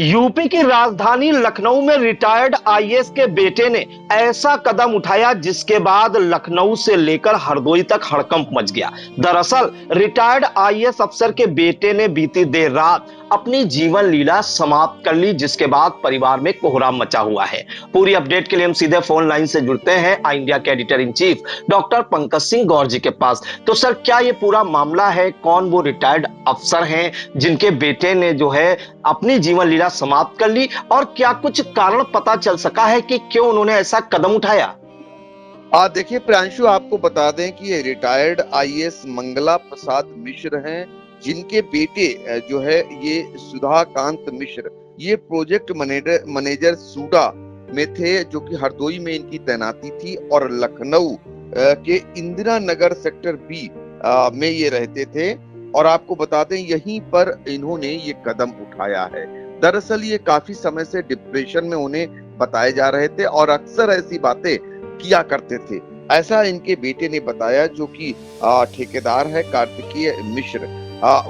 UP की राजधानी लखनऊ में रिटायर्ड आईएएस के बेटे ने ऐसा कदम उठाया जिसके बाद लखनऊ से लेकर हरदोई तक हड़कंप मच गया। दरअसल रिटायर्ड आईएएस अफसर के बेटे ने बीती देर रात अपनी जीवन लीला समाप्त कर ली, जिसके बाद परिवार में कोहराम मचा हुआ है। पूरी अपडेट के लिए हम सीधे फोन लाइन से जुड़ते हैं आई इंडिया के editor in chief doctor Pankaj Singh Gaur ji के पास। तो सर, क्या ये पूरा मामला है? कौन वो रिटायर्ड अफसर हैं जिनके बेटे ने जो है अपनी जीवन लीला समाप्त कर ली, और क्या कुछ कारण पता चल सका है कि क्यों उन्होंने ऐसा कदम उठाया? देखिए प्रियांशु, आपको बता दें कि ये रिटायर्ड आईएएस मंगला प्रसाद मिश्र हैं, जिनके बेटे जो है ये सुधाकांत मिश्र, ये प्रोजेक्ट मैनेजर सूडा में थे, जो कि हरदोई में इनकी तैनाती थी, और लखनऊ के इंदिरा नगर सेक्टर बी में ये रहते थे। और आपको बता दें यहीं पर इन्होंने ये कदम उठाया है। दरअसल ये काफी समय से डिप्रेशन में उन्हें बताए जा रहे थे और अक्सर ऐसी बातें किया करते थे, ऐसा इनके बेटे ने बताया, जो कि ठेकेदार है कार्तिकेय मिश्र।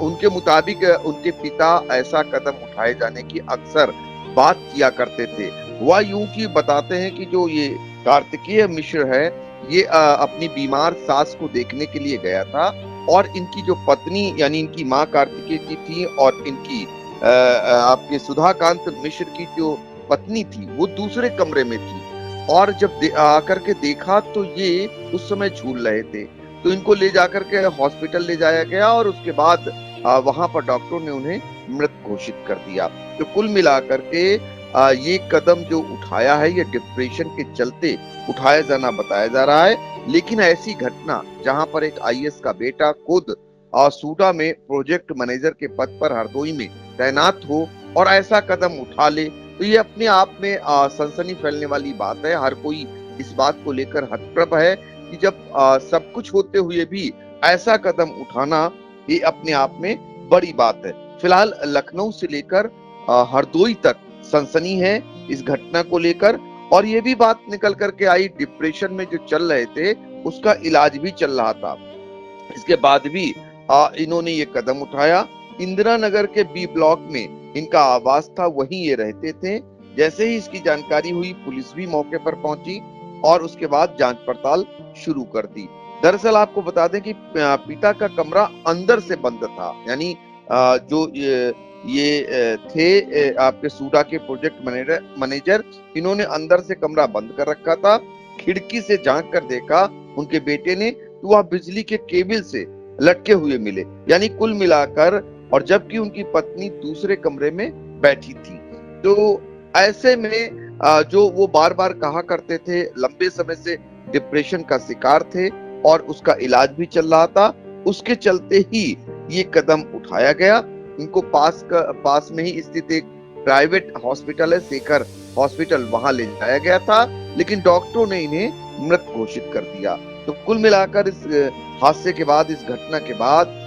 उनके मुताबिक उनके पिता ऐसा कदम उठाए जाने की अक्सर बात किया करते थे। वह यूं की बताते हैं कि जो ये कार्तिकेय मिश्र है, ये अपनी बीमार सास को देखने के लिए गया था, और इनकी जो पत्नी यानी इनकी माँ कार्तिकेय की थी, और इनकी आपके सुधाकांत मिश्र की जो पत्नी थी वो दूसरे कमरे में थी। और जब आकर के देखा तो ये उस समय झूल रहे थे, तो इनको ले जाकर के हॉस्पिटल ले जाया गया, और उसके बाद वहां पर डॉक्टरों ने उन्हें मृत घोषित कर दिया। तो कुल मिलाकर के ये कदम जो उठाया है, ये डिप्रेशन के चलते उठाया जाना बताया जा रहा है। लेकिन ऐसी घटना जहां पर एक आईएएस का बेटा खुद सूडा में प्रोजेक्ट मैनेजर के पद पर हरदोई में तैनात हो और ऐसा कदम उठा ले, तो ये अपने आप में सनसनी फैलने वाली बात है। हर कोई इस बात को लेकर हतप्रभ है कि जब सब कुछ होते हुए भी ऐसा कदम उठाना, ये अपने आप में बड़ी बात है। फिलहाल लखनऊ से लेकर हरदोई तक सनसनी है इस घटना को लेकर, और ये भी बात निकल करके आई, डिप्रेशन में जो चल रहे थे उसका इलाज भी चल रहा था। इसके बाद भी इन्होंने ये कदम उठाया। इंदिरा नगर के बी ब्लॉक में इनका आवास था, वहीं ये रहते थे। जैसे ही इसकी जानकारी हुई, पुलिस भी मौके पर पहुंची और उसके बाद जांच पड़ताल शुरू कर दी। दरअसल आपको बता दें कि पिता का कमरा अंदर से बंद था, यानी जो ये थे आपके सूडा के प्रोजेक्ट मैनेजर, इन्होंने अंदर से कमरा बंद कर रखा था। खिड़की से झांक कर देखा उनके बेटे ने, तो वह बिजली के केबल से लटके हुए मिले, यानी कुल मिलाकर, और जबकि उनकी पत्नी दूसरे कमरे में बैठी थी। तो ऐसे में जो वो बार बार कहा करते थे, लंबे समय से डिप्रेशन का शिकार थे और उसका इलाज भी चल रहा था, उसके चलते ही ये कदम उठाया गया। इनको पास में ही स्थित एक प्राइवेट हॉस्पिटल है, शेखर हॉस्पिटल, वहां ले जाया गया था, लेकिन डॉक्टरों ने इन्हें मृत घोषित कर दिया। तो कुल मिलाकर इस हादसे के बाद, इस घटना के बाद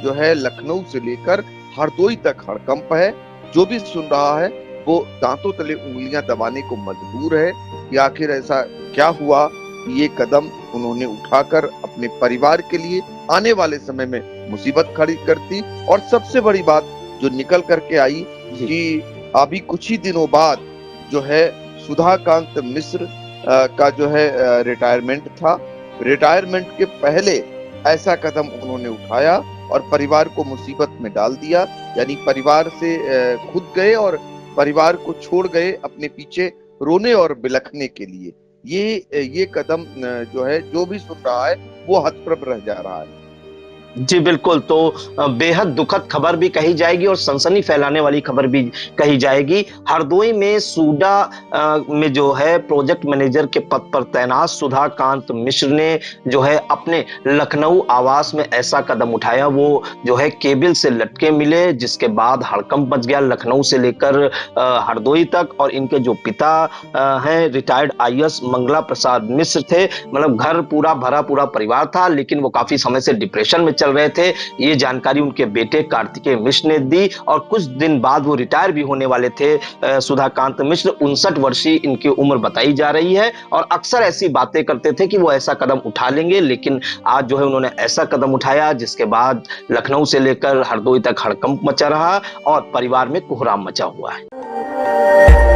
जो है लखनऊ से लेकर हरदोई तक हड़कंप है। जो भी सुन रहा है वो दांतों तले उंगलियां दबाने को मजबूर है कि आखिर ऐसा क्या हुआ। ये कदम उन्होंने उठाकर अपने परिवार के लिए आने वाले समय में मुसीबत खड़ी करती। और सबसे बड़ी बात जो निकल करके आई कि अभी कुछ ही दिनों बाद जो है सुधाकांत मिश्र का जो है रिटायरमेंट था। रिटायरमेंट के पहले ऐसा कदम उन्होंने उठाया और परिवार को मुसीबत में डाल दिया, यानी परिवार से खुद गए और परिवार को छोड़ गए अपने पीछे रोने और बिलखने के लिए। ये कदम जो है, जो भी सुन रहा है वो हतप्रभ रह जा रहा है। जी बिल्कुल। तो बेहद दुखद खबर भी कही जाएगी और सनसनी फैलाने वाली खबर भी कही जाएगी। हरदोई में सूडा में जो है प्रोजेक्ट मैनेजर के पद पर तैनात सुधाकांत मिश्र ने जो है अपने लखनऊ आवास में ऐसा कदम उठाया। वो जो है केबल से लटके मिले, जिसके बाद हड़कंप मच गया लखनऊ से लेकर हरदोई तक। और इनके जो पिता हैं रिटायर्ड आईएएस मंगला प्रसाद मिश्र थे, मतलब घर पूरा भरा पूरा परिवार था, लेकिन वो काफी समय से डिप्रेशन में चल रहे थे। ये जानकारी उनके बेटे कार्तिकेय मिश्र ने दी, और कुछ दिन बाद वो रिटायर भी होने वाले थे। सुधाकांत मिश्र 59 वर्षीय इनकी उम्र बताई जा रही है, और अक्सर ऐसी बातें करते थे कि वो ऐसा कदम उठा लेंगे, लेकिन आज जो है उन्होंने ऐसा कदम उठाया जिसके बाद लखनऊ से लेकर हरदोई तक हड़कंप मचा रहा और परिवार में कोहराम मचा हुआ है। है।